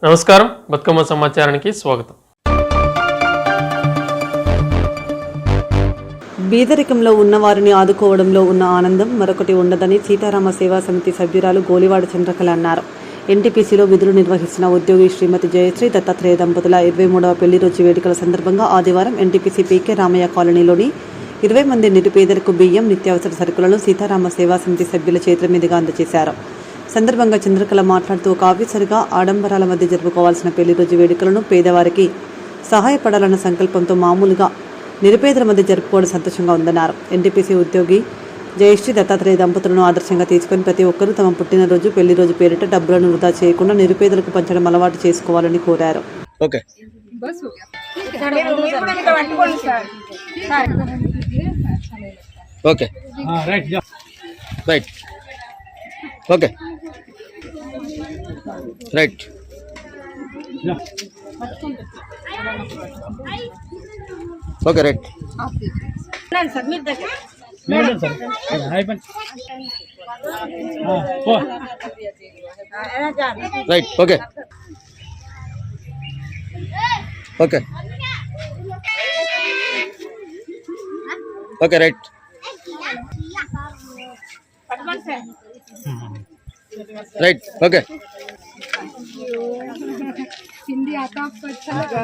నమస్కారం, బతుకమ్మ సమాచారానికి స్వాగతం. బీదరికంలో ఉన్నవారిని ఆదుకోవడంలో ఉన్న ఆనందం మరొకటి ఉండదని సీతారామ సేవా సమితి సభ్యురాలు గోలివాడ చంద్రకళ అన్నారు. ఎన్టీపీసీలో విధులు నిర్వహిస్తున్న ఉద్యోగి శ్రీమతి జయశ్రీ దత్తాత్రేయ దంపతుల 23వ పెళ్లి రోజు వేడుకల సందర్భంగా ఆదివారం ఎన్టీపీసీ పీకే రామయ్య కాలనీలోని 20 మంది నిరుపేదలకు బియ్యం, నిత్యావసర సరుకులను సీతారామ సేవా సమితి సభ్యుల చేతుల మీదుగా అందజేశారు. సందర్భంగా చంద్రకళ మాట్లాడుతూ ఒక ఆఫీసర్గా ఆడంబరాల మధ్య జరుపుకోవాల్సిన పెళ్లి రోజు వేడుకలను పేదవారికి సహాయపడాలన్న సంకల్పంతో మామూలుగా నిరుపేదల మధ్య జరుపుకోవడం సంతోషంగా ఉందన్నారు. ఎన్టీపీసీ ఉద్యోగి జయశ్రీ దత్తాత్రేయ దంపతులను ఆదర్శంగా తీసుకుని ప్రతి ఒక్కరూ తమ పుట్టినరోజు, పెళ్లి రోజు పేరిట డబ్బులను వృధా చేయకుండా నిరుపేదలకు పంచడం అలవాటు చేసుకోవాలని కోరారు. हिंदी आता आपको अच्छा लगा?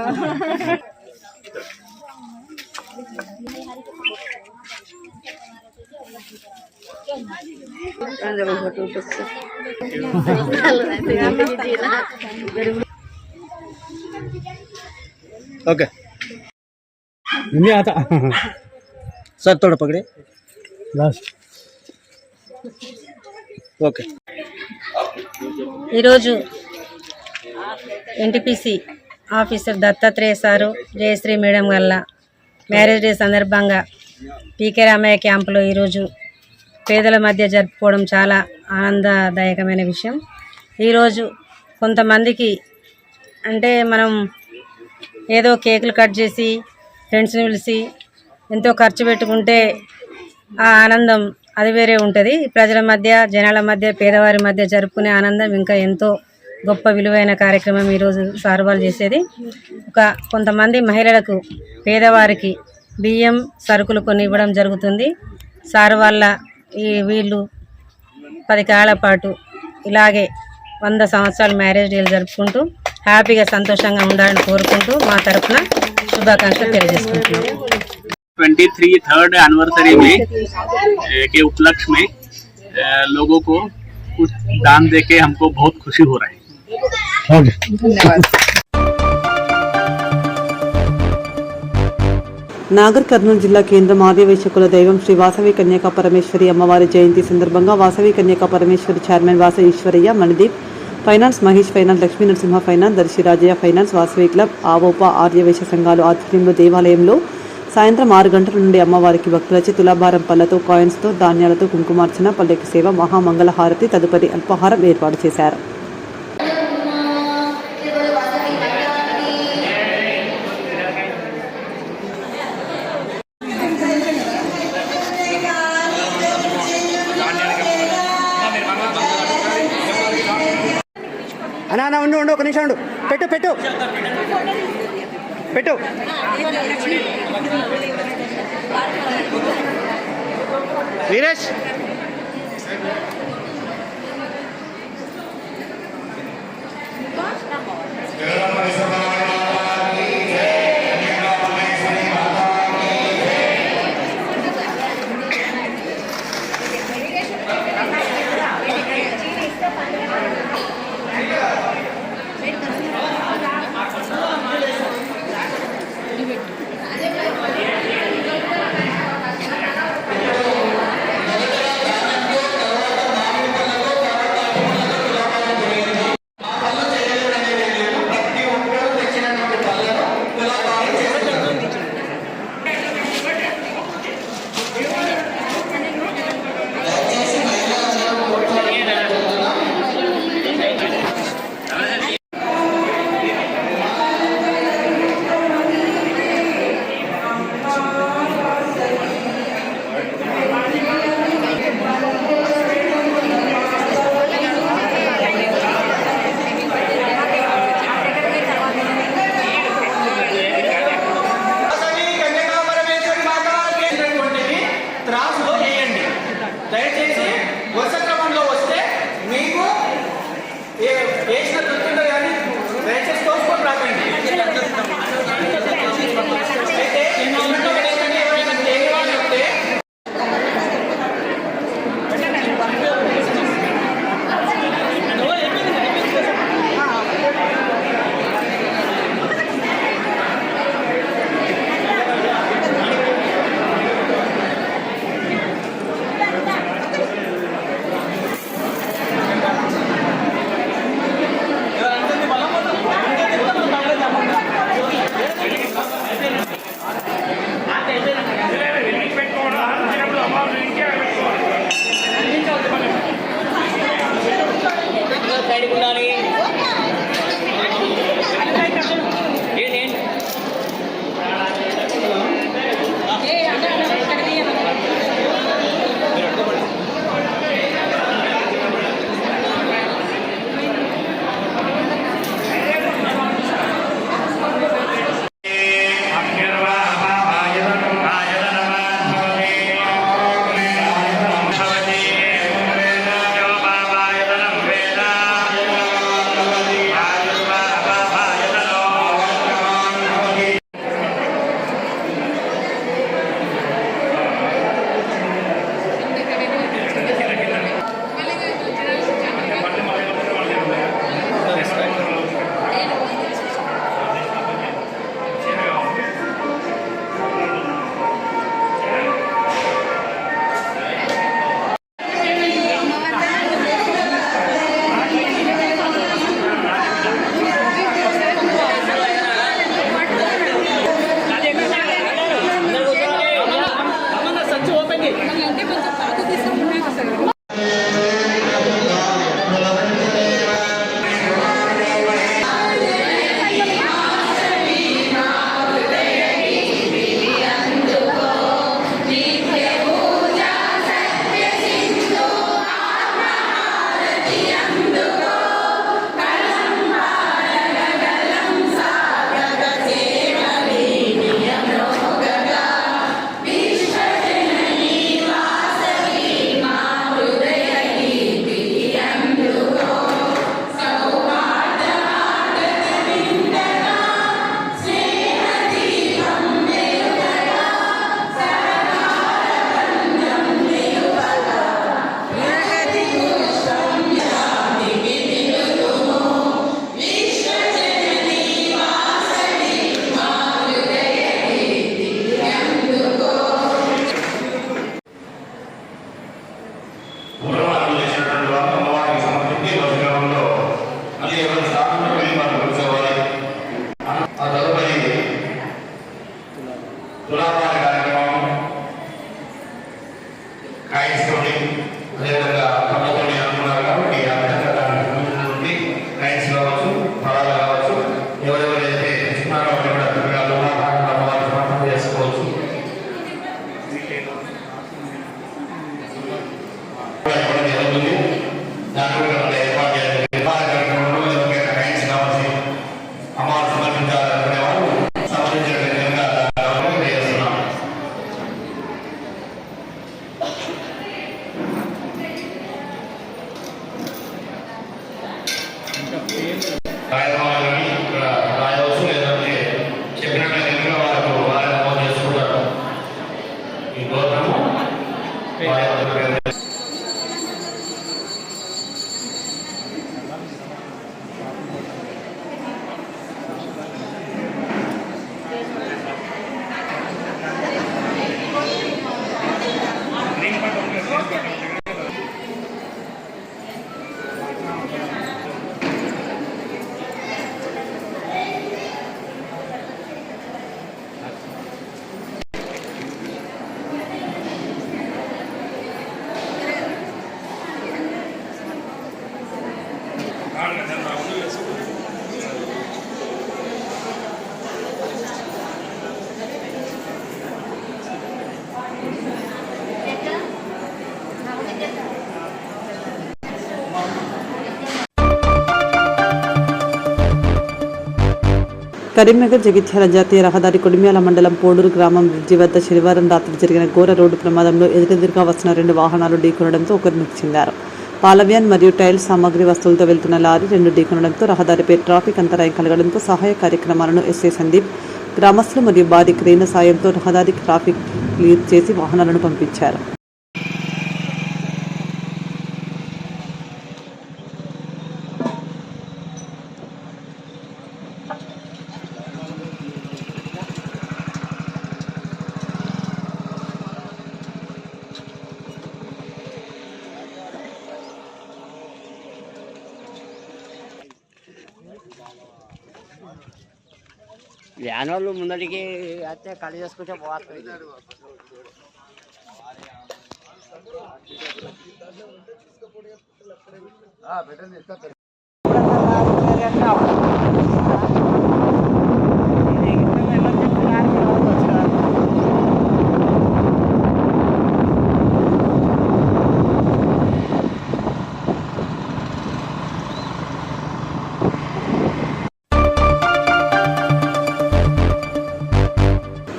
ओके हिंदी आता सर, थोड़ा पकड़े लास्ट. ఓకే. ఈరోజు NTPC officer Dattatreya sir, Jayashree madam వల్ల మ్యారేజ్ డే సందర్భంగా పీకే రామయ్య క్యాంపులో ఈరోజు పేదల మధ్య జరుపుకోవడం చాలా ఆనందదాయకమైన విషయం. ఈరోజు కొంతమందికి అంటే మనం ఏదో కేకులు కట్ చేసి ఫ్రెండ్స్ని పిలిచి ఎంతో ఖర్చు పెట్టుకుంటే ఆ ఆనందం అది వేరే ఉంటుంది. ప్రజల మధ్య, జనాల మధ్య, పేదవారి మధ్య జరుపుకునే ఆనందం ఇంకా ఎంతో గొప్ప విలువైన కార్యక్రమం ఈరోజు సార్ వాళ్ళు చేసేది. కొంతమంది మహిళలకు, పేదవారికి బియ్యం, సరుకులు కొన్ని ఇవ్వడం జరుగుతుంది. సార్ వాళ్ళ వీళ్ళు 10 కాలాల పాటు ఇలాగే 100 సంవత్సరాలు మ్యారేజ్ డేలు జరుపుకుంటూ హ్యాపీగా, సంతోషంగా ఉండాలని కోరుకుంటూ మా తరఫున శుభాకాంక్షలు తెలియజేసుకుంటున్నాం. 23rd एनिवर्सरी में के उपलक्ष्य में लोगों को कुछ दान देके हमको बहुत खुशी हो रही है. నాగర్ కర్నూలు జిల్లా కేంద్రం ఆర్యవైశ్యకుల దైవం శ్రీ వాసవి కన్యకా పరమేశ్వరి అమ్మవారి జయంతి సందర్భంగా Vasavi Kanyaka Parameshwari chairman Vasa Eshwaraiah, Manideep finance, Mahesh finance, Lakshmi Narasimha finance, Darshi Rajaiah finance, Vasavi club, ఆవోప ఆర్యవైశ్య సంఘాలు ఆధ్వర్యంలో దేవాలయంలో సాయంత్రం 6 గంటల నుండి అమ్మవారికి భక్తులచే తులాభారం పళ్లతో, కాయిన్స్తో, ధాన్యాలతో కుంకుమార్చన, పల్లకి సేవ, మహామంగళ హారతి, తదుపరి అల్పాహారం ఏర్పాటు చేశారు. అన్నా ఉండు ఒక నిమిషం ఉండు. పెట్టు వీరేష్. రాయవాలని ఇక్కడ రాయవచ్చు, లేదంటే చెప్పినట్టు ఎన్నికల వాళ్ళకు వాళ్ళ నమోదు చేసుకుంటారు. ఈ గోత్రము కరీంనగర్ జగిత్యాల జాతీయ రహదారి కొడిమ్యాల మండలం పోడూరు గ్రామం బ్రిడ్జి వద్ద శనివారం రాత్రి జరిగిన ఘోర రోడ్డు ప్రమాదంలో ఎదురెదురుగా వస్తున్న 2 వాహనాలు ఢీకొనడంతో ఒకరు మృతి చెందారు. పాలవ్యాన్ మరియు టైల్ సామాగ్రి వస్తువులతో వెళ్తున్న లారీ 2 ఢీకొనడంతో రహదారిపై ట్రాఫిక్ అంతరాయం కలగడంతో సహాయ కార్యక్రమాలను ఎస్ఐ సందీప్, గ్రామస్తులు మరియు భారీ క్రేన్ల సాయంతో రహదారి ట్రాఫిక్ క్లియర్ చేసి వాహనాలను పంపించారు. వ్యాన్ వాళ్ళు ముందడికి అయితే ఖాళీ చేసుకుంటే పోతుంది.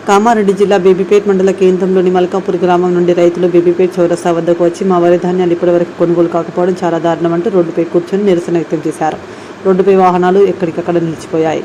కామారెడ్డి జిల్లా బేబీపేట్ మండల కేంద్రంలోని మల్కాపూర్ గ్రామం నుండి రైతులు బేబీపేట్ చౌరస్తా వద్దకు వచ్చి మా వరి ధాన్యాలు ఇప్పటివరకు కొనుగోలు కాకపోవడం చాలా దారుణమంటూ రోడ్డుపై కూర్చొని నిరసన వ్యక్తం చేశారు. రోడ్డుపై వాహనాలు ఎక్కడికక్కడ నిలిచిపోయాయి.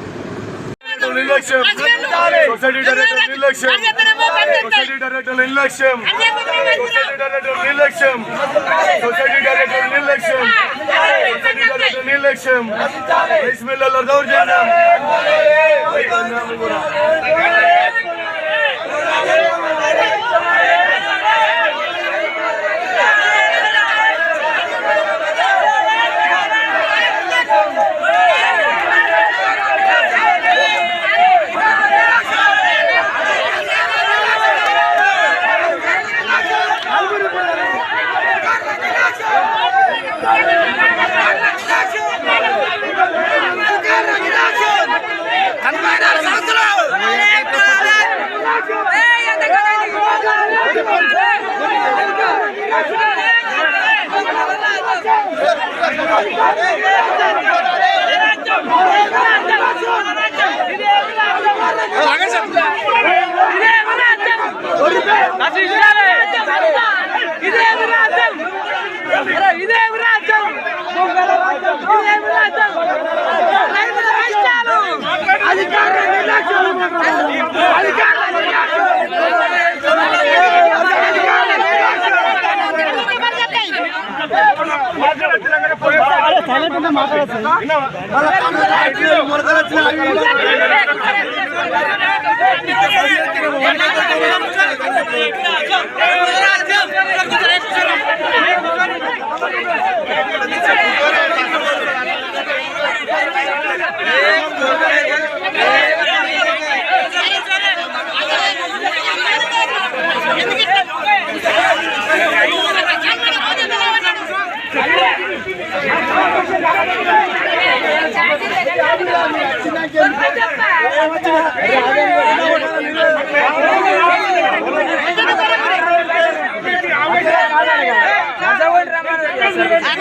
Ada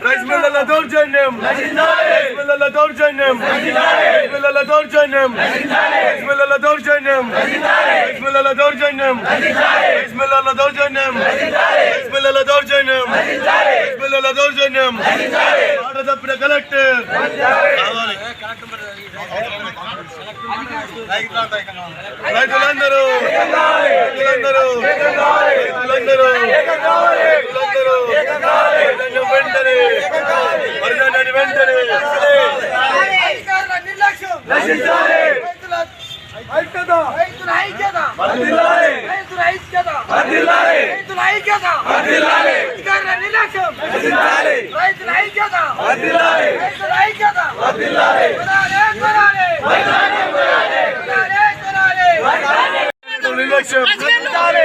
రైస్ మిల్లర్ల దౌర్జన్యం, రైస్ మిల్లర్ల దౌర్జన్యం, రైస్ మిల్లర్ల దౌర్జన్యం, రైస్ మిల్లర్ల దౌర్జన్యం, రైస్ మిల్లర్ల దౌర్జన్యం, రైస్ మిల్లర్ల దౌర్జన్యం, రైస్ మిల్లర్ల దౌర్జన్యం, రైస్ మిల్లర్ల దౌర్జన్యం. మాట తప్పిన కలెక్టర్ కావాలి. రైతులందరూ రైతులందరూ రైతులందరూ రైతులందరూ వెంటనే పరిణామాన్ని వెంటనే నిర్లక్ష్యం,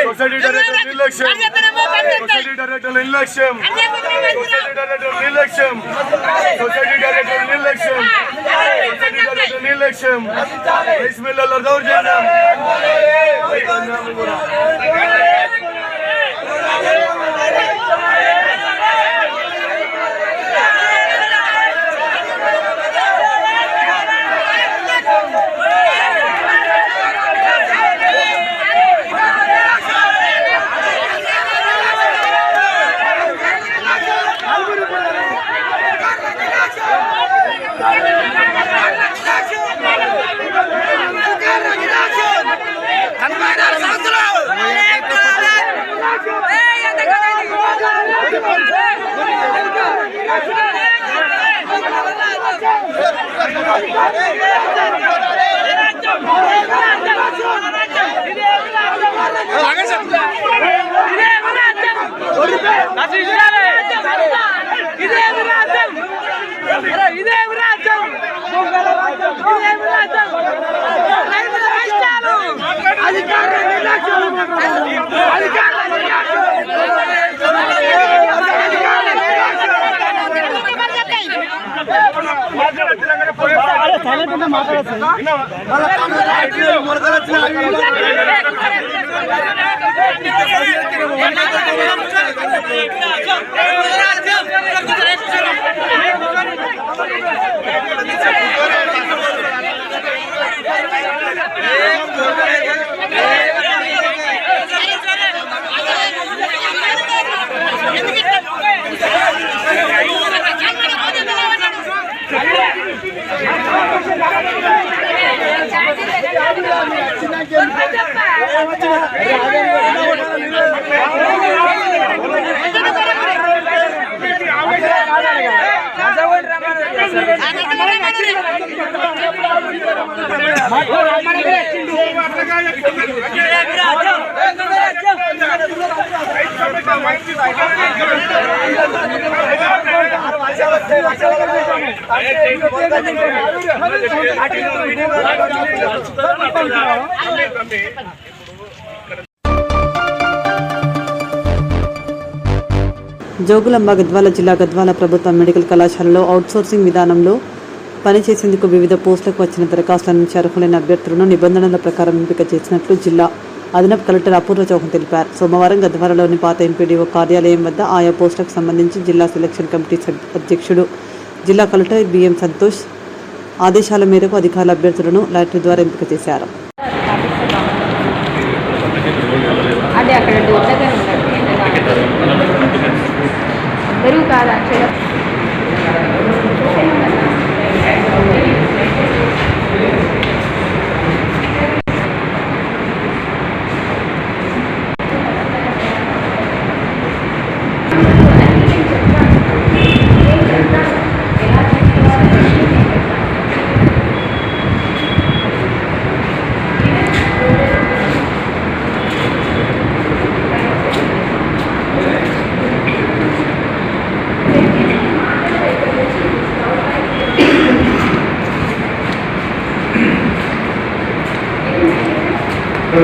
సొసైటీ డైరెక్టర్ నిర్లక్ష్యం, సొసైటీ డైరెక్టర్ నిర్లక్ష్యం, సొసైటీ డైరెక్టర్ నిర్లక్ష్యం, సొసైటీ డైరెక్టర్ నిర్లక్ష్యం, సొసైటీ డైరెక్టర్ నిర్లక్ష్యం. రైస్ మిల్లర్ల దౌర్జన్యం. జోగులాంబ గద్వాల జిల్లా గద్వాల ప్రభుత్వ మెడికల్ కళాశాలలో అవుట్సోర్సింగ్ విధానంలో పనిచేసేందుకు వివిధ పోస్టులకు వచ్చిన దరఖాస్తుల నుంచి అర్హులైన అభ్యర్థులను నిబంధనల ప్రకారం ఎంపిక చేసినట్లు జిల్లా అదనపు కలెక్టర్ అపూర్వ చౌహాన్ తెలిపారు. సోమవారం గద్వాలలోని పాత ఎంపీడీఓ కార్యాలయం వద్ద ఆయా పోస్టులకు సంబంధించి జిల్లా సెలక్షన్ కమిటీ అధ్యక్షుడు జిల్లా కలెక్టర్ బిఎం సంతోష్ ఆదేశాల మేరకు అధికారుల అభ్యర్థులను లాటరీ ద్వారా ఎంపిక చేశారు. లో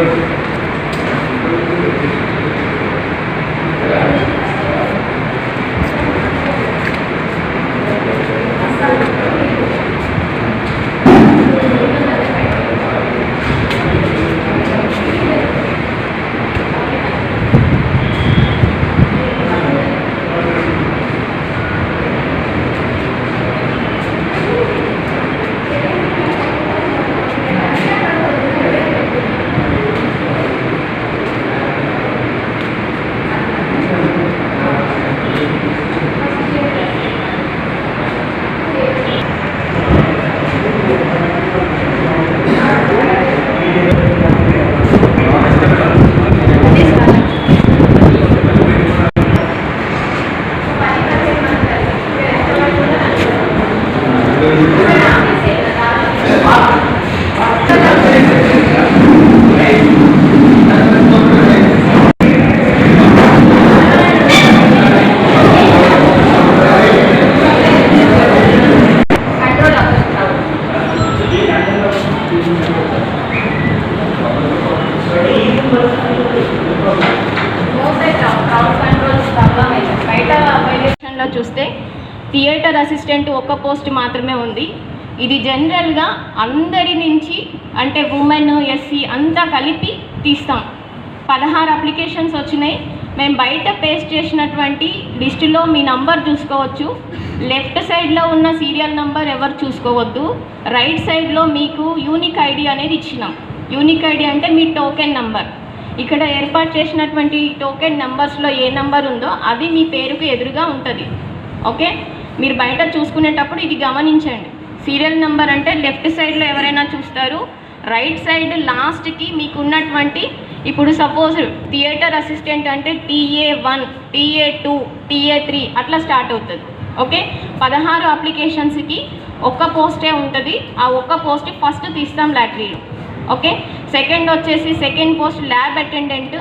చూస్తే థియేటర్ అసిస్టెంట్ ఒక్క పోస్ట్ మాత్రమే ఉంది. ఇది జనరల్గా అందరి నుంచి అంటే ఉమెన్ ఎస్సీ అంతా కలిపి తీస్తాం. 16 అప్లికేషన్స్ వచ్చినాయి. మేము బయట పేస్ట్ చేసినటువంటి లిస్టులో మీ నంబర్ చూసుకోవచ్చు. లెఫ్ట్ సైడ్లో ఉన్న సీరియల్ నంబర్ ఎవరు చూసుకోవద్దు. రైట్ సైడ్లో మీకు యూనిక్ ఐడి అనేది ఇచ్చినాం. యూనిక్ ఐడి అంటే మీ టోకెన్ నంబర్. ఇక్కడ ఏర్పాటు చేసినటువంటి టోకెన్ నెంబర్స్లో ఏ నెంబర్ ఉందో అది మీ పేరుకు ఎదురుగా ఉంటుంది. ఓకే, మీరు బయట చూసుకునేటప్పుడు ఇది గమనించండి. సీరియల్ నెంబర్ అంటే లెఫ్ట్ సైడ్లో ఎవరైనా చూస్తారు. రైట్ సైడ్ లాస్ట్కి మీకు ఉన్నటువంటి ఇప్పుడు సపోజ్ థియేటర్ అసిస్టెంట్ అంటే TA1, TA2, TA3 అట్లా స్టార్ట్ అవుతుంది. ఓకే, 16 అప్లికేషన్స్కి ఒక్క పోస్టే ఉంటుంది. ఆ ఒక్క పోస్ట్ ఫస్ట్ తీస్తాం లాటరీలో. ఓకే, సెకండ్ వచ్చేసి సెకండ్ పోస్ట్ ల్యాబ్ అటెండెంట్.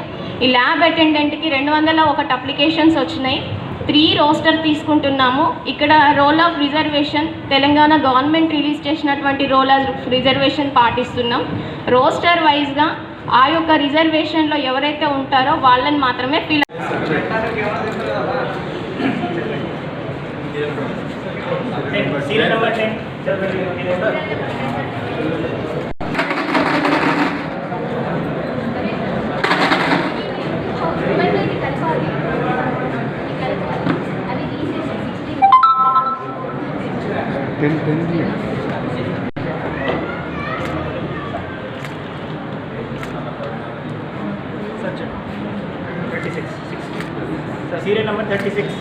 ఈ ల్యాబ్ అటెండెంట్కి 201 అప్లికేషన్స్ వచ్చినాయి. 3 రోస్టర్ తీసుకుంటున్నాము. ఇక్కడ roll of reservation Telangana government release చేసినటువంటి రోల్ ఆఫ్ రిజర్వేషన్ పాటిస్తున్నాం. రోస్టర్ వైజ్గా ఆ యొక్క రిజర్వేషన్లో ఎవరైతే ఉంటారో వాళ్ళని మాత్రమే fill Serial number 36.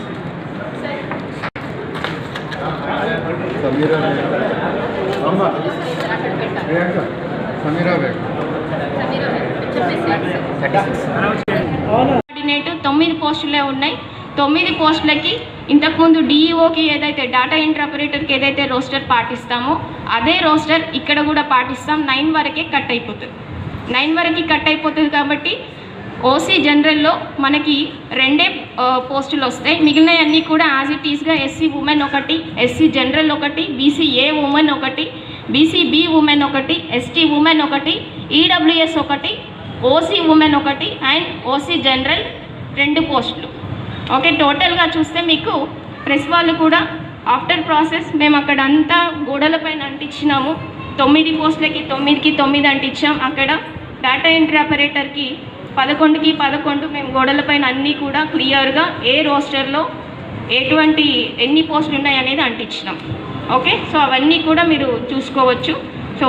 Samira Beg. 9 పోస్టులే ఉన్నాయి. 9 పోస్టులకి ఇంతకుముందు డిఈఓకి ఏదైతే డేటా ఎంట్రీ ఆపరేటర్కి ఏదైతే రోస్టర్ పాటిస్తామో అదే రోస్టర్ ఇక్కడ కూడా పాటిస్తాం. 9 వరకే కట్ అయిపోతుంది. 9 వరకు కట్ అయిపోతుంది కాబట్టి ఓసీ జనరల్లో మనకి 2 పోస్టులు వస్తాయి. మిగిలినవన్నీ కూడా యాజ్ ఇట్ ఈస్గా SC women 1, SC general 1, BCA women 1, BCB women 1, ST women 1, EWS 1, OC women 1 and OC general 2 పోస్టులు. ఓకే, టోటల్గా చూస్తే మీకు ప్రెస్ వాళ్ళు కూడా ఆఫ్టర్ ప్రాసెస్ మేము అక్కడ అంతా గోడలపైన అంటించినాము. 9 పోస్టులకి 9కి 9 అంటించాం. అక్కడ డేటా ఎంట్రీ ఆపరేటర్కి 11కి 11 మేము గోడలపైన అన్నీ కూడా క్లియర్గా ఏ రోస్టర్లో ఎన్ని పోస్టులు ఉన్నాయి అనేది అంటించినాం. ఓకే, సో అవన్నీ కూడా మీరు చూసుకోవచ్చు. సో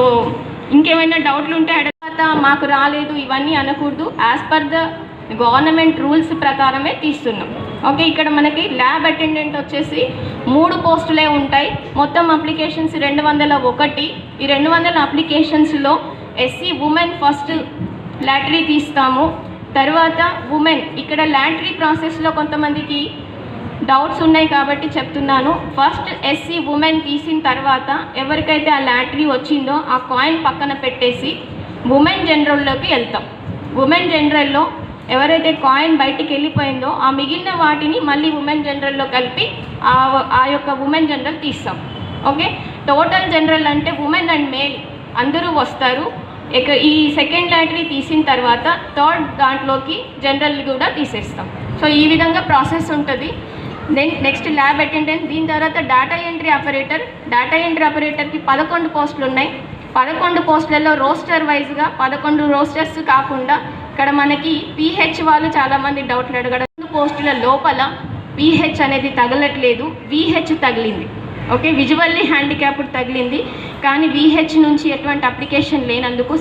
ఇంకేమైనా డౌట్లు ఉంటే తర్వాత మాకు రాలేదు ఇవన్నీ అనకూడదు. As per the government rules ప్రకారమే తీస్తున్నాం. ఓకే, ఇక్కడ మనకి ల్యాబ్ అటెండెంట్ వచ్చేసి 3 పోస్టులే ఉంటాయి. మొత్తం అప్లికేషన్స్ 201. ఈ 200 అప్లికేషన్స్లో ఎస్సీ ఉమెన్ ఫస్ట్ లాటరీ తీస్తాము. తర్వాత ఉమెన్ ఇక్కడ లాటరీ ప్రాసెస్లో కొంతమందికి డౌట్స్ ఉన్నాయి కాబట్టి చెప్తున్నాను. ఫస్ట్ ఎస్సీ ఉమెన్ తీసిన తర్వాత ఎవరికైతే ఆ లాటరీ వచ్చిందో ఆ కాయిన్ పక్కన పెట్టేసి ఉమెన్ జనరల్లోకి వెళ్తాం. ఉమెన్ జనరల్లో ఎవరైతే కాయిన్ బయటికి వెళ్ళిపోయిందో ఆ మిగిలిన వాటిని మళ్ళీ ఉమెన్ జనరల్లో కలిపి ఆ యొక్క ఉమెన్ జనరల్ తీస్తాం. ఓకే, టోటల్ జనరల్ అంటే ఉమెన్ అండ్ మేల్ అందరూ వస్తారు. ఇక ఈ సెకండ్ లాటరీ తీసిన తర్వాత థర్డ్ దాంట్లోకి జనరల్ కూడా తీసేస్తాం. సో ఈ విధంగా ప్రాసెస్ ఉంటుంది. దెన్ నెక్స్ట్ ల్యాబ్ అటెండెంట్, దీని తర్వాత డేటా ఎంట్రీ ఆపరేటర్కి 11 పోస్టులు ఉన్నాయి. 11 పోస్టులలో రోస్టర్ వైజ్గా 11 రోస్టర్స్ కాకుండా ఇక్కడ మనకి పీహెచ్ వాళ్ళు చాలామంది డౌట్లు అడగడం, పోస్టుల లోపల పీహెచ్ అనేది తగలట్లేదు, విహెచ్ తగిలింది. ఓకే, విజువల్లీ హ్యాండిక్యాప్డ్ తగిలింది, కానీ విహెచ్ నుంచి ఎటువంటి అప్లికేషన్ లేనందుకు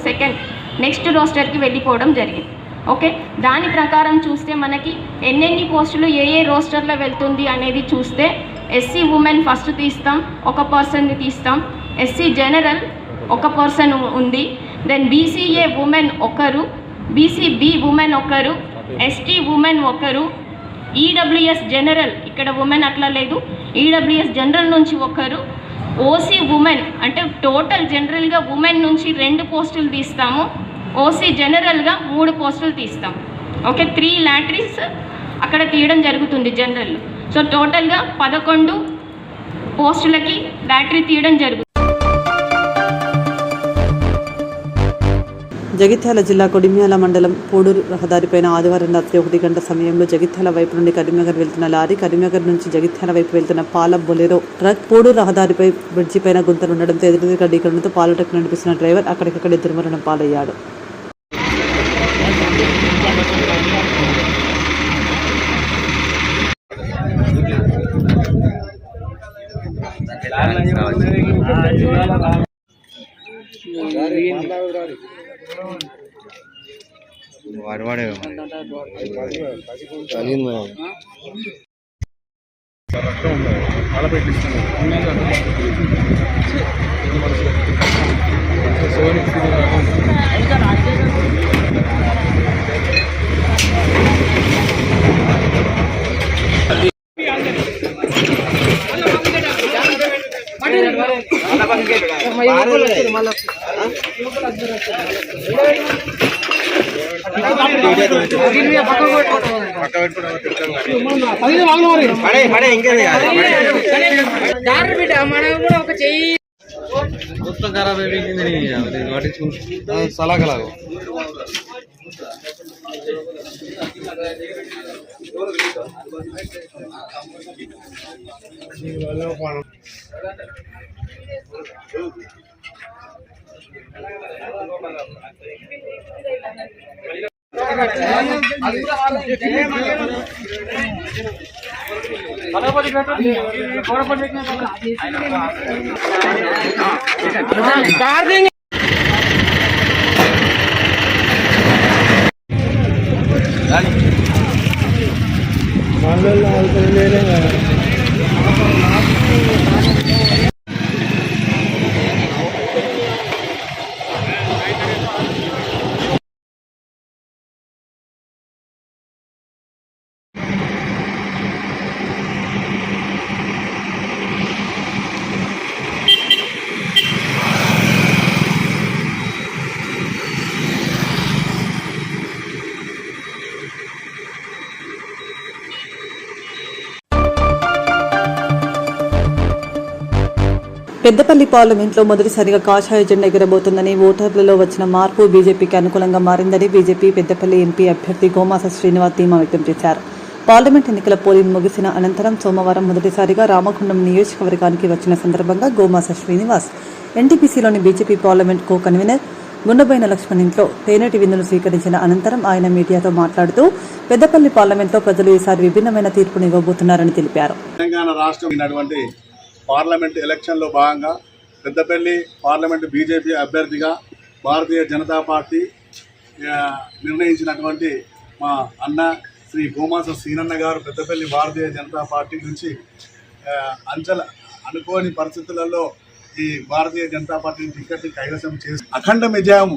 నెక్స్ట్ రోస్టర్కి వెళ్ళిపోవడం జరిగింది. ఓకే, దాని ప్రకారం చూస్తే మనకి ఎన్నెన్ని పోస్టులు ఏ రోస్టర్లో వెళ్తుంది అనేది చూస్తే ఎస్సీ ఉమెన్ ఫస్ట్ తీస్తాం, 1 పర్సన్ని తీస్తాం. ఎస్సీ జనరల్ 1 పర్సన్ ఉంది. Then BCA women 1, BCB women 1, ST women 1, EWS general, ఇక్కడ ఉమెన్ అట్లా లేదు, ఈడబ్ల్యూఎస్ జనరల్ నుంచి 1, ఓసీ ఉమెన్ అంటే టోటల్ జనరల్గా ఉమెన్ నుంచి 2 పోస్టులు తీస్తాము, ఓసీ జనరల్గా 3 పోస్టులు తీస్తాం. ఓకే, 3 లాటరీస్ అక్కడ తీయడం జరుగుతుంది జనరల్. సో టోటల్గా 11 పోస్టులకి లాటరీ తీయడం జరుగుతుంది. జగిత్యాల జిల్లా కొడిమ్యాల మండలం పూడూరు రహదారిపైన ఆదివారం రాత్రి 1 గంట సమయంలో జగిత్యాల వైపు నుండి కరీంనగర్ వెళ్తున్న లారీ, కరీంనగర్ నుంచి జగిత్యాల వైపు వెళ్తున్న పాల బొలెరో ట్రక్ పూడూరు రహదారిపై బ్రిడ్జి పైన గుంతలుండడంతో ఎదురుగా ఢీకొనడంతో పాల ట్రక్ నడిపిస్తున్న డ్రైవర్ అక్కడికక్కడే దుర్మరణం పాలయ్యాడు. సలహా పెద్దపల్లి పార్లమెంట్లో మొదటిసారిగా కాషాయ జెండా ఎగరబోతుందని, ఓటర్లలో వచ్చిన మార్పు బీజేపీకి అనుకూలంగా మారిందని బీజేపీ పెద్దపల్లి ఎంపీ అభ్యర్థి గోమాస శ్రీనివాస్ ధీమా వ్యక్తం చేశారు. పార్లమెంట్ ఎన్నికల పోలింగ్ ముగిసిన అనంతరం సోమవారం మొదటిసారిగా రామగుండం నియోజకవర్గానికి వచ్చిన సందర్భంగా గోమాస శ్రీనివాస్ ఎన్టీపీసీలోని BJP parliament co convener Gundaboina Laxman ఇంట్లో తేనెటి విందును స్వీకరించిన అనంతరం ఆయన మీడియాతో మాట్లాడుతూ పెద్దపల్లి పార్లమెంట్లో ప్రజలు ఈసారి విభిన్నమైన తీర్పును ఇవ్వబోతున్నారని తెలిపారు. తెలంగాణ రాష్ట్రం పార్లమెంట్ ఎలక్షన్లో భాగంగా పెద్దపల్లి పార్లమెంటు బీజేపీ అభ్యర్థిగా భారతీయ జనతా పార్టీ నిర్ణయించినటువంటి మా అన్న శ్రీ గోమాస సీనన్న గారు పెద్దపల్లి భారతీయ జనతా పార్టీ నుంచి అనుకోని పరిస్థితులలో ఈ భారతీయ జనతా పార్టీ టికెట్ కైవసం చేసి అఖండ విజయం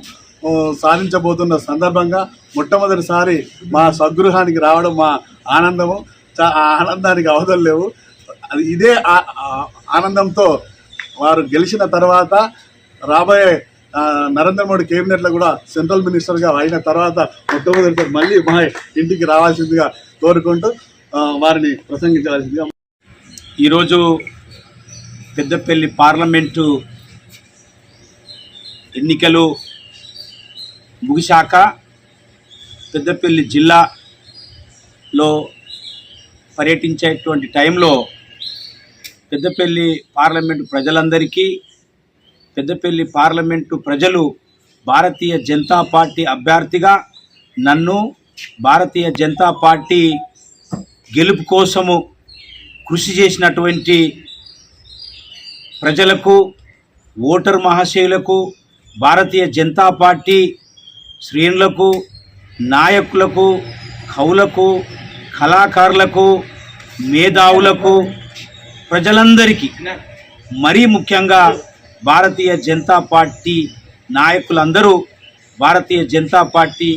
సాధించబోతున్న సందర్భంగా మొట్టమొదటిసారి మా స్వగృహానికి రావడం మా ఆనందము. ఆనందానికి అవధులు లేవు. అది ఇదే ఆనందంతో వారు గెలిచిన తర్వాత రాబోయే నరేంద్ర మోడీ కేబినెట్లో కూడా సెంట్రల్ మినిస్టర్గా అయిన తర్వాత మొట్టమొదటిసారి మళ్ళీ మా ఇంటికి రావాల్సిందిగా కోరుకుంటూ వారిని ప్రసంగించాల్సిందిగా. ఈరోజు పెద్దపల్లి పార్లమెంటు ఎన్నికలు ముగిశాక పెద్దపల్లి జిల్లాలో పర్యటించేటువంటి టైంలో పెద్దపల్లి పార్లమెంటు ప్రజలందరికీ, పెద్దపల్లి పార్లమెంటు ప్రజలు భారతీయ జనతా పార్టీ అభ్యర్థిగా నన్ను భారతీయ జనతా పార్టీ గెలుపు కోసము కృషి చేసినటువంటి ప్రజలకు, ఓటర్ మహాశయులకు, భారతీయ జనతా పార్టీ శ్రేణులకు, నాయకులకు, కవులకు, కళాకారులకు, మేధావులకు, ప్రజలందరికీ, మరీ ముఖ్యంగా భారతీయ జనతా పార్టీ నాయకులందరూ భారతీయ జనతా పార్టీ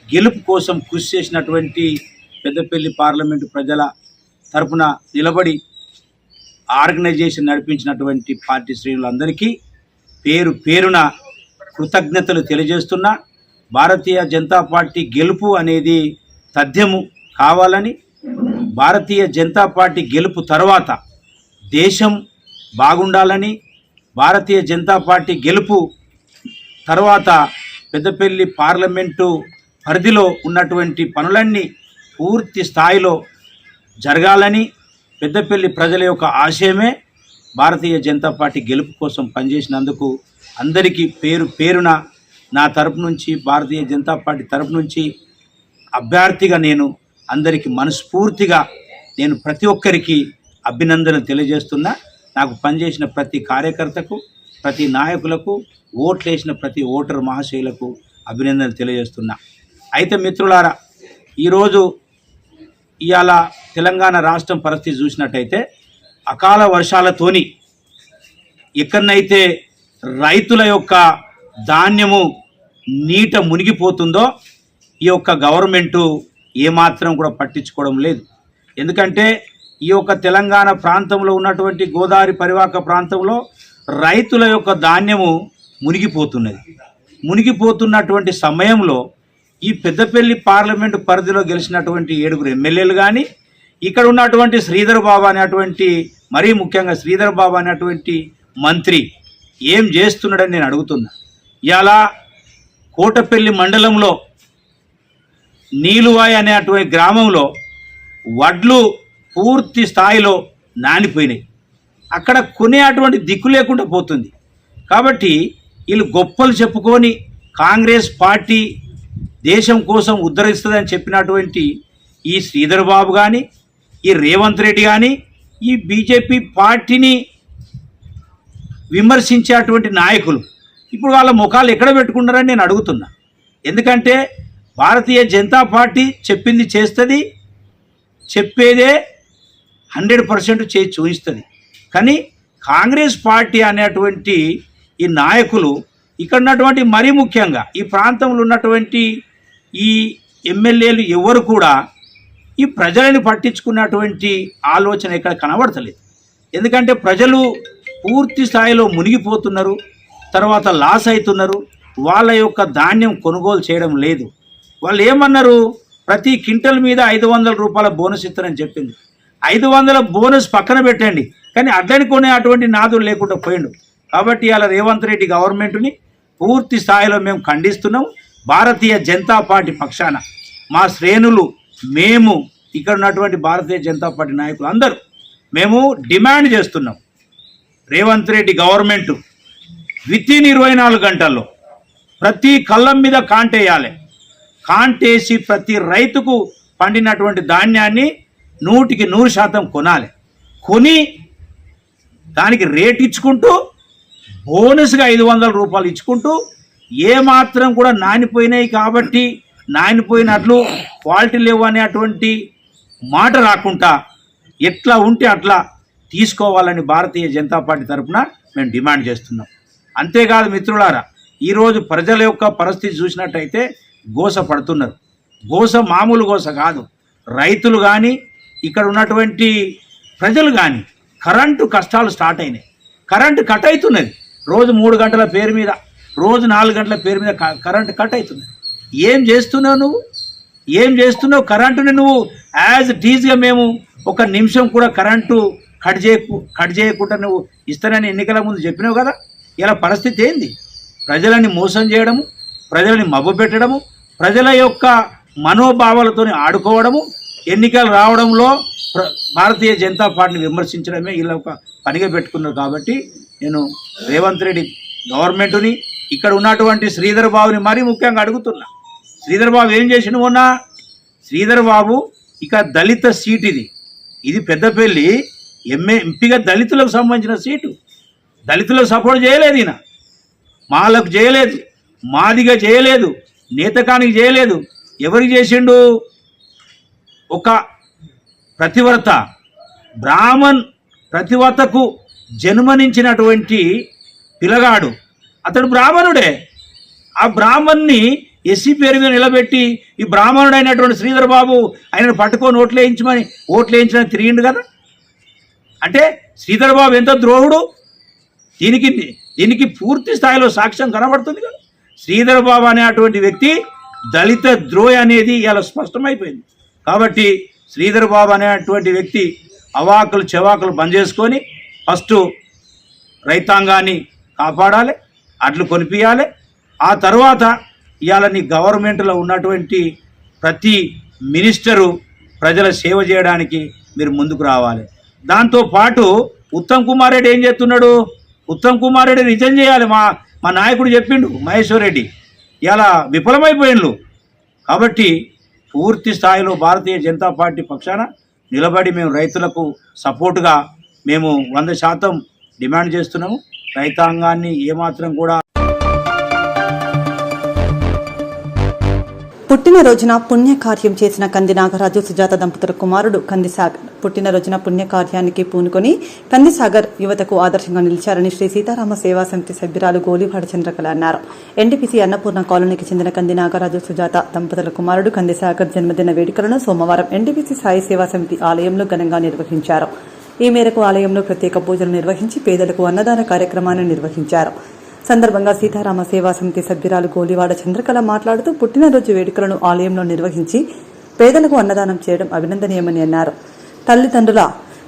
గెలుపు కోసం కృషి చేసినటువంటి పెద్దపల్లి పార్లమెంటు ప్రజల తరపున నిలబడి ఆర్గనైజేషన్ నడిపించినటువంటి పార్టీ శ్రేణులందరికీ పేరు పేరున కృతజ్ఞతలు తెలియజేస్తున్నా. భారతీయ జనతా పార్టీ గెలుపు అనేది తథ్యము కావాలని, భారతీయ జనతా పార్టీ గెలుపు తర్వాత దేశం బాగుండాలని, భారతీయ జనతా పార్టీ గెలుపు తర్వాత పెద్దపల్లి పార్లమెంటు పరిధిలో ఉన్నటువంటి పనులన్నీ పూర్తి స్థాయిలో జరగాలని, పెద్దపల్లి ప్రజల యొక్క ఆశయమే భారతీయ జనతా పార్టీ గెలుపు కోసం పనిచేసినందుకు అందరికీ పేరు పేరున నా తరపు నుంచి, భారతీయ జనతా పార్టీ తరపు నుంచి అభ్యర్థిగా నేను అందరికీ మనస్ఫూర్తిగా నేను ప్రతి ఒక్కరికి అభినందనలు తెలియజేస్తున్నా. నాకు పనిచేసిన ప్రతి కార్యకర్తకు, ప్రతి నాయకులకు, ఓట్లేసిన ప్రతి ఓటర్ మహాశయులకు అభినందనలు తెలియజేస్తున్నా. అయితే మిత్రులారా, ఈరోజు ఇవాళ తెలంగాణ రాష్ట్రం పరిస్థితి చూసినట్టయితే అకాల వర్షాలతోని ఎక్కడనైతే రైతుల యొక్క ధాన్యము నీట మునిగిపోతుందో ఈ యొక్క గవర్నమెంటు ఏమాత్రం కూడా పట్టించుకోవడం లేదు. ఎందుకంటే ఈ యొక్క తెలంగాణ ప్రాంతంలో ఉన్నటువంటి గోదావరి పరివాహక ప్రాంతంలో రైతుల యొక్క ధాన్యము మునిగిపోతున్నది. మునిగిపోతున్నటువంటి సమయంలో ఈ పెద్దపల్లి పార్లమెంటు పరిధిలో గెలిచినటువంటి 7 ఎమ్మెల్యేలు కానీ, ఇక్కడ ఉన్నటువంటి శ్రీధర్ బాబు అనేటువంటి, మరీ ముఖ్యంగా శ్రీధర్ బాబు అనేటువంటి మంత్రి ఏం చేస్తున్నాడని నేను అడుగుతున్నా. ఇలా కోటపల్లి మండలంలో నీలువాయి అనేటువంటి గ్రామంలో వడ్లు పూర్తి స్థాయిలో నానిపోయినాయి. అక్కడ కొనేటువంటి దిక్కు లేకుండా పోతుంది. కాబట్టి వీళ్ళు గొప్పలు చెప్పుకొని కాంగ్రెస్ పార్టీ దేశం కోసం ఉద్ధరిస్తుందని చెప్పినటువంటి ఈ శ్రీధర్ బాబు కానీ, ఈ రేవంత్ రెడ్డి కానీ, ఈ బీజేపీ పార్టీని విమర్శించేటువంటి నాయకులు ఇప్పుడు వాళ్ళ ముఖాలు ఎక్కడ పెట్టుకున్నారని నేను అడుగుతున్నా. ఎందుకంటే భారతీయ జనతా పార్టీ చెప్పింది చేస్తుంది, చెప్పేదే 100% చేసి చూపిస్తుంది. కానీ కాంగ్రెస్ పార్టీ అనేటువంటి ఈ నాయకులు, ఇక్కడ ఉన్నటువంటి మరీ ముఖ్యంగా ఈ ప్రాంతంలో ఉన్నటువంటి ఈ ఎమ్మెల్యేలు ఎవరు కూడా ఈ ప్రజలను పట్టించుకున్నటువంటి ఆలోచన ఇక్కడ కనబడతలేదు. ఎందుకంటే ప్రజలు పూర్తి స్థాయిలో మునిగిపోతున్నారు, తర్వాత లాస్ అవుతున్నారు. వాళ్ళ యొక్క ధాన్యం కొనుగోలు చేయడం లేదు. వాళ్ళు ఏమన్నారు, ప్రతి క్వింటల్ మీద 500 రూపాయల బోనస్ ఇస్తారని చెప్పింది. 500 బోనస్ పక్కన పెట్టండి, కానీ అడ్డని కొనే అటువంటి నాదులు లేకుండా పోయిండు. కాబట్టి ఇలా రేవంత్ రెడ్డి గవర్నమెంట్ని పూర్తి స్థాయిలో మేము ఖండిస్తున్నాం. భారతీయ జనతా పార్టీ పక్షాన మా శ్రేణులు, మేము ఇక్కడ ఉన్నటువంటి భారతీయ జనతా పార్టీ నాయకులు అందరూ మేము డిమాండ్ చేస్తున్నాం. రేవంత్ రెడ్డి గవర్నమెంట్ వితిన్ 24 గంటల్లో ప్రతి కళ్ళం మీద కాంటేయాలి. కాంటేసి ప్రతి రైతుకు పండినటువంటి ధాన్యాన్ని 100% కొనాలి. కొని దానికి రేట్ ఇచ్చుకుంటూ బోనస్గా 500 రూపాయలు ఇచ్చుకుంటూ, ఏమాత్రం కూడా నానిపోయినాయి కాబట్టి నానిపోయినట్లు క్వాలిటీ లేవు అనేటువంటి మాట రాకుండా ఎట్లా ఉంటే అట్లా తీసుకోవాలని భారతీయ జనతా పార్టీ తరఫున మేము డిమాండ్ చేస్తున్నాం. అంతేకాదు మిత్రులారా, ఈరోజు ప్రజల యొక్క పరిస్థితి చూసినట్టయితే గోస పడుతున్నారు. గోస మామూలు గోస కాదు. రైతులు కానీ, ఇక్కడ ఉన్నటువంటి ప్రజలు కానీ కరెంటు కష్టాలు స్టార్ట్ అయినాయి. కరెంటు కట్ అవుతున్నది. రోజు 3 గంటల పేరు మీద, రోజు 4 గంటల పేరు మీద కరెంటు కట్ అవుతుంది. ఏం చేస్తున్నావు నువ్వు? ఏం చేస్తున్నావు? కరెంటుని నువ్వు యాజ్ ఇట్ ఈజ్గా మేము 1 నిమిషం కూడా కరెంటు కట్ చేయకుండా నువ్వు ఇస్తానని ఎన్నికల ముందు చెప్పినావు కదా. ఇలా పరిస్థితి ఏంది? ప్రజలని మోసం చేయడము, ప్రజలని మభ్యపెట్టడము, ప్రజల యొక్క మనోభావాలతోని ఆడుకోవడము, ఎన్నికలు రావడంలో భారతీయ జనతా పార్టీని విమర్శించడమే వీళ్ళ ఒక పనిగా పెట్టుకున్నారు. కాబట్టి నేను రేవంత్ రెడ్డి గవర్నమెంటుని, ఇక్కడ ఉన్నటువంటి శ్రీధర్ బాబుని మరీ ముఖ్యంగా అడుగుతున్నా. శ్రీధర్ బాబు ఏం చేసిన మొన్న? శ్రీధర్ బాబు ఇక దళిత సీట్ ఇది పెద్దపల్లి ఎంపీగా దళితులకు సంబంధించిన సీటు. దళితులకు సపోర్ట్ చేయలేదు ఈయన, మాలకు చేయలేదు, మాదిగా చేయలేదు, నేతకానికి చేయలేదు. ఎవరికి చేసిండు? ఒక ప్రతివ్రత బ్రాహ్మణ్ ప్రతివ్రతకు జన్మనించినటువంటి పిల్లగాడు, అతడు బ్రాహ్మణుడే. ఆ బ్రాహ్మణ్ణి ఎస్సీ పేరు మీద నిలబెట్టి ఈ బ్రాహ్మణుడైనటువంటి శ్రీధర్ బాబు ఆయనను పట్టుకొని ఓట్లేయించడానికి తిరిగిండు కదా. అంటే శ్రీధర్ బాబు ఎంత ద్రోహుడు, దీనికి పూర్తి స్థాయిలో సాక్ష్యం కనబడుతుంది కదా. శ్రీధర్ బాబు అనేటువంటి వ్యక్తి దళిత ద్రోహి అనేది ఇలా స్పష్టమైపోయింది. కాబట్టి శ్రీధర్ బాబు అనేటువంటి వ్యక్తి అవాకులు చెవాకులు బంద్ చేసుకొని ఫస్ట్ రైతాంగాన్ని కాపాడాలి, అడ్లు కొనిపియాలి. ఆ తర్వాత ఇవాళ నీ గవర్నమెంట్లో ఉన్నటువంటి ప్రతి మినిస్టరు ప్రజల సేవ చేయడానికి మీరు ముందుకు రావాలి. దాంతోపాటు ఉత్తమ్ కుమార్ రెడ్డి ఏం చేస్తున్నాడు? ఉత్తమ్ కుమార్ రెడ్డి రిజైన్ చేయాలి. మా నాయకుడు చెప్పిండు మహేశ్వర్ రెడ్డి, ఇలా విఫలమైపోయిండ్రు. కాబట్టి పూర్తి స్థాయిలో భారతీయ జనతా పార్టీ పక్షాన నిలబడి మేము రైతులకు సపోర్టుగా మేము 100% డిమాండ్ చేస్తున్నాము. రైతాంగాన్ని ఏమాత్రం కూడా పుట్టినరోజున పుణ్యకార్యం చేసిన కంది నాగరాజు సుజాత దంపతుల కుమారుడు కందిసాగర్ పుట్టినరోజున పుణ్యకార్యానికి పూనుకొని కందిసాగర్ యువతకు ఆదర్శంగా నిలిచారని శ్రీ సీతారామ సేవా సమితి సభ్యురాలు గోలివాడ చంద్రకళ అన్నారు. ఎన్టీపీసీ అన్నపూర్ణ కాలనీకి చెందిన కంది నాగరాజు సుజాత దంపతుల కుమారుడు కందిసాగర్ జన్మదిన వేడుకలను సోమవారం ఎన్టీపీసీ సాయి సేవా సమితి ఆలయంలో ఘనంగా నిర్వహించారు. ఈ మేరకు ఆలయంలో ప్రత్యేక పూజలు నిర్వహించి పేదలకు అన్నదాన కార్యక్రమాన్ని నిర్వహించారు. సందర్భంగా సీతారామ సేవా సమితి సభ్యురాలు గోలివాడ చంద్రకళ మాట్లాడుతూ పుట్టినరోజు వేడుకలను ఆలయంలో నిర్వహించి పేదలకు అన్నదానం చేయడం అభినందనీయమని అన్నారు. తల్లిదండ్రుల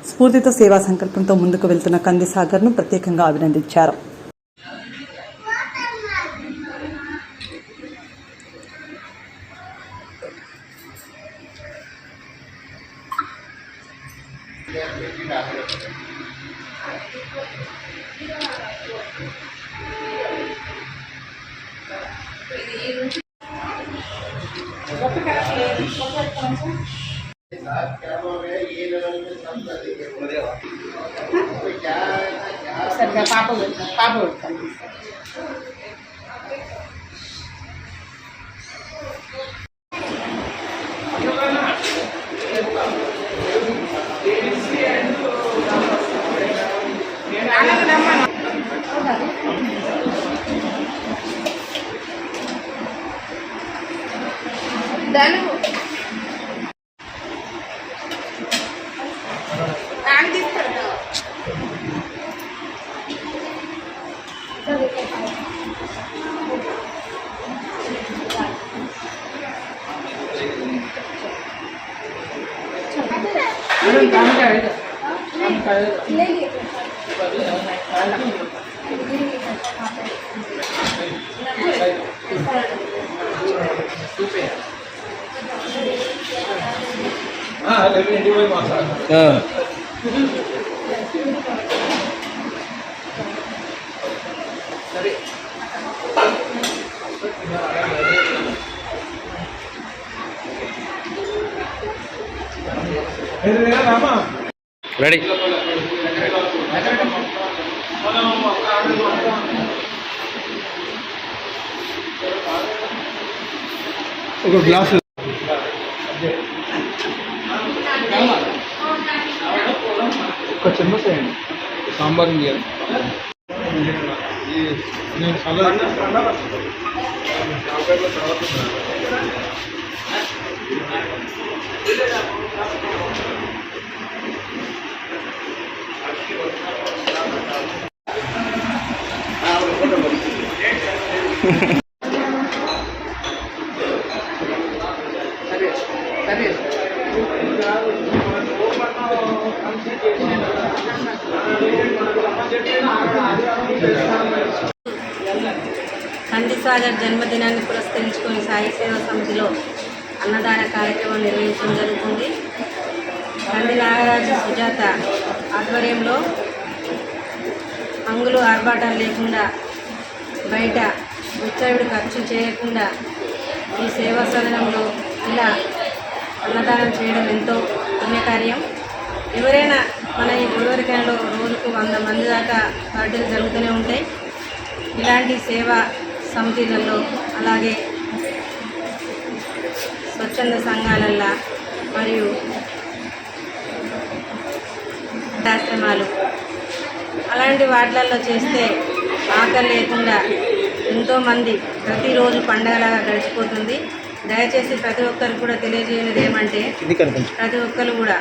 స్ఫూర్తితో సేవా సంకల్పంతో ముందుకు వెళ్తున్న కందిసాగర్ను ప్రత్యేకంగా అభినందించారు. రెడీ ఒక గ్లాస్ ఒక చెమ్మచ వేయండి సాంబార్ నేను కంది విద్యాసాగర్ జన్మదినాన్ని పురస్కరించుకొని సాయి సేవా సమితిలో అన్నదాన కార్యక్రమం నిర్వహించడం జరుగుతుంది. కంది నాగరాజు సుజాత ఆధ్వర్యంలో అంగులు ఆర్భాటాలు లేకుండా బయట ఉచ్చరుడు ఖర్చు చేయకుండా ఈ సేవా సదనంలో ఇలా అన్నదానం చేయడం ఎంతో పుణ్యకార్యం. ఎవరైనా మన ఈ గుడివరికాయలో రోజుకు 100 మంది దాకా పార్టీలు జరుగుతూనే ఉంటాయి. ఇలాంటి సేవా సమితిలలో అలాగే స్వచ్ఛంద సంఘాలల్లో మరియు ఆశ్రమాలు అలాంటి వాటిలలో చేస్తే ఆకలి లేకుండా ఎంతోమంది ప్రతిరోజు పండగలాగా గడిచిపోతుంది. దయచేసి ప్రతి ఒక్కరికి కూడా తెలియజేయనిది ఏమంటే ప్రతి ఒక్కరు కూడా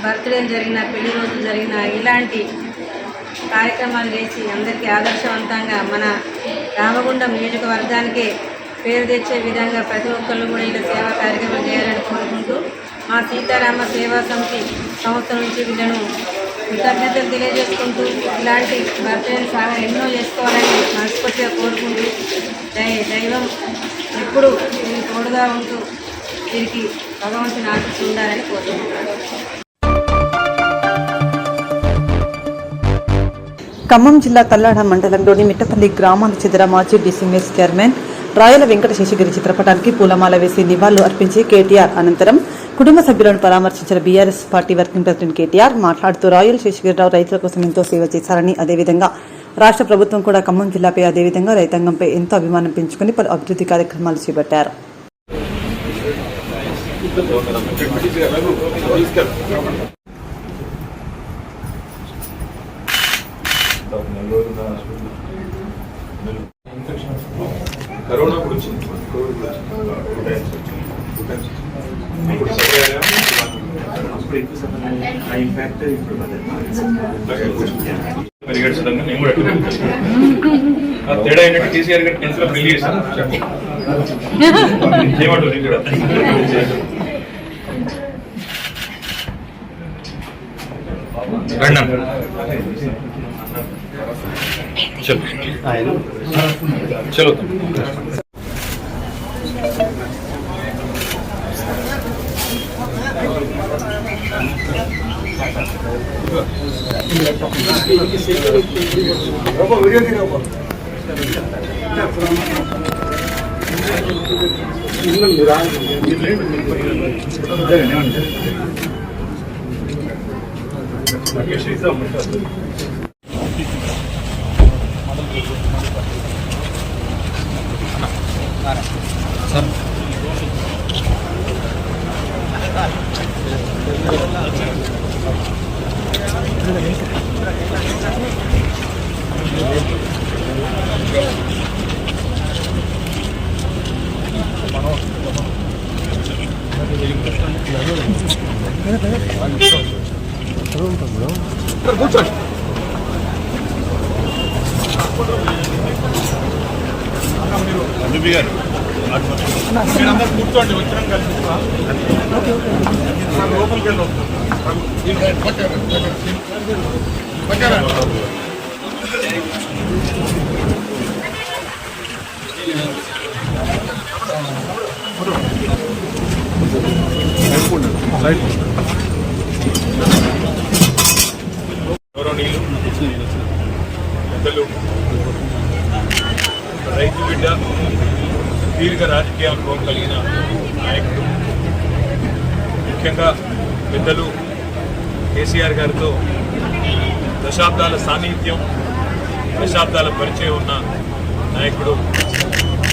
బర్త్డే జరిగిన పెళ్లి రోజు జరిగిన ఇలాంటి కార్యక్రమాలు చేసి అందరికీ ఆదర్శవంతంగా మన రామగుండం నియోజకవర్గానికే పేరు తెచ్చే విధంగా ప్రతి ఒక్కళ్ళు కూడా ఇలా సేవా కార్యక్రమం చేయాలని కోరుకుంటూ మా సీతారామ సేవా సమితి సంస్థ నుంచి వీళ్ళను కృతజ్ఞతలు తెలియజేసుకుంటూ ఇలాంటి బర్త్డేలు చాలా ఎన్నో చేసుకోవాలని మనస్ఫూర్తిగా కోరుకుంటూ దైవం ఎప్పుడు వీరికి తోడుగా ఉంటూ వీరికి భగవంతుని ఆశీస్సు ఉండాలని కోరుకుంటున్నాను. ఖమ్మం జిల్లా తల్లాడ మండలంలోని మిట్టపల్లి గ్రామానికి చెందిన మాజీ డిసిఎంఎస్ చైర్మన్ రాయల వెంకట శేషగిరి చిత్రపటానికి పూలమాల వేసి నివాళులు అర్పించి కేటీఆర్ అనంతరం కుటుంబ సభ్యులను పరామర్శించిన BRS party working president KTR మాట్లాడుతూ రాయల శేషగిరిరావు రైతుల కోసం ఎంతో సేవ చేశారని, అదేవిధంగా రాష్ట్ర ప్రభుత్వం కూడా ఖమ్మం జిల్లాపై అదేవిధంగా రైతాంగంపై ఎంతో అభిమానం పెంచుకుని పలు అభివృద్ధి కార్యక్రమాలు చేపట్టారు. కరోనా కూడా వచ్చింది, తేడా ఏంటంటే కేసీఆర్ గారి కన్సిలో రిలీజ్ చేశాను ఏమంటుంది ఇక్కడ చలో కూర్చోండి. మీరందరూ కూర్చోండి, వచ్చినాం కలిసి లోపలికి వెళ్ళి గౌరవనీయులు పెద్దలు, రైతు బిడ్డ, దీర్ఘ రాజకీయ అనుభవం కలిగిన నాయకుడు, ముఖ్యంగా పెద్దలు కేసీఆర్ గారితో దశాబ్దాల సాన్నిహిత్యం, దశాబ్దాల పరిచయం ఉన్న నాయకుడు,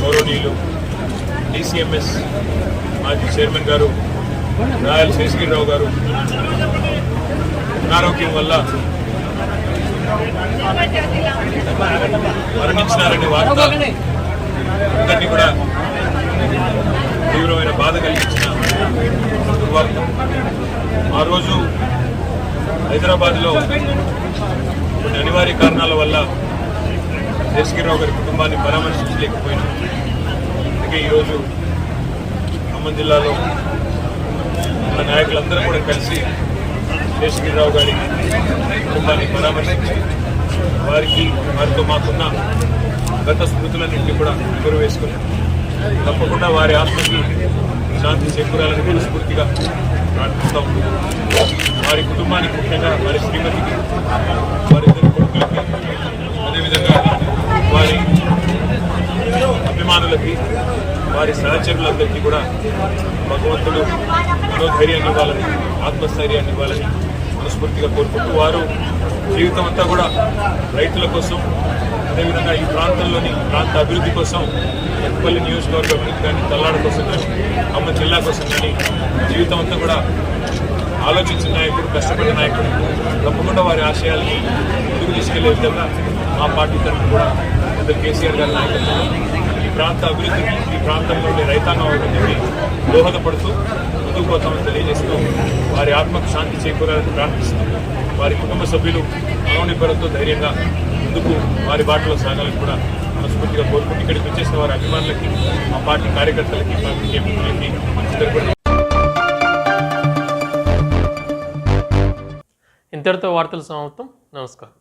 గౌరవనీయులు డిసిఎంఎస్ మాజీ చైర్మన్ గారు రాయల శేషగిరిరావు గారు అనారోగ్యం వల్ల మరణించినారనే వార్త అందరినీ కూడా తీవ్రమైన బాధ కలిగించిన దుర్వార్త. ఆ రోజు హైదరాబాద్లో కొన్ని అనివార్య కారణాల వల్ల శేషగిరిరావు గారి కుటుంబాన్ని పరామర్శించలేకపోయినా, అందుకే ఈరోజు ఖమ్మం జిల్లాలో ఉన్న నాయకులందరూ కూడా కలిసి శేషగిరిరావు గారి కుటుంబాన్ని పరామర్శించి వారితో మాకున్న గత స్మృతులన్నింటినీ కూడా గురి వేసుకుని తప్పకుండా వారి ఆత్మకి శాంతి చేకూరాలని మనస్ఫూర్తిగా ప్రార్థిస్తూ ఉంటుంది. వారి కుటుంబానికి, ముఖ్యంగా వారి శ్రీమతికి, వారిద్దరి కొడుకులకి, అదేవిధంగా వారి అభిమానులకి, వారి సహచరులందరికీ కూడా భగవంతుడు మనోధైర్యాన్ని ఇవ్వాలని, ఆత్మస్థైర్యాన్ని ఇవ్వాలని మనస్ఫూర్తిగా కోరుకుంటూ, వారు జీవితం అంతా కూడా రైతుల కోసం, అదేవిధంగా ఈ ప్రాంత అభివృద్ధి కోసం, ఎత్తుపల్లి నియోజకవర్గ అభివృద్ధి కానీ, తల్లాడ కోసం కానీ, ఖమ్మం జిల్లా కోసం కానీ జీవితం అంతా కూడా ఆలోచించిన నాయకుడు, కష్టపడిన నాయకుడు. తప్పకుండా వారి ఆశయాల్ని ముందుకు తీసుకెళ్లే విధంగా మా పార్టీ తరఫున కూడా పెద్ద కేసీఆర్ గారి నాయకత్వంలో ఈ ప్రాంత అభివృద్ధికి, ఈ ప్రాంతంలో ఉండే రైతాంగం అభివృద్ధికి దోహదపడుతూ ముందుకు పోతామని తెలియజేస్తూ, వారి ఆత్మకు శాంతి చేకూరాలని ప్రార్థిస్తూ, వారి కుటుంబ సభ్యులు మనోనిబ్బరంతో ధైర్యంగా ముందుకు వారి బాటలో సాగాలని కూడా మనస్ఫూర్తిగా కోరుకుంటూ, ఇక్కడికి వచ్చేసిన వారి అభిమానులకి, మా పార్టీ కార్యకర్తలకి, పార్టీ మిత్రులకి అందరికీ కూడా ఇంతటితో వార్తలు సమాప్తం. నమస్కారం.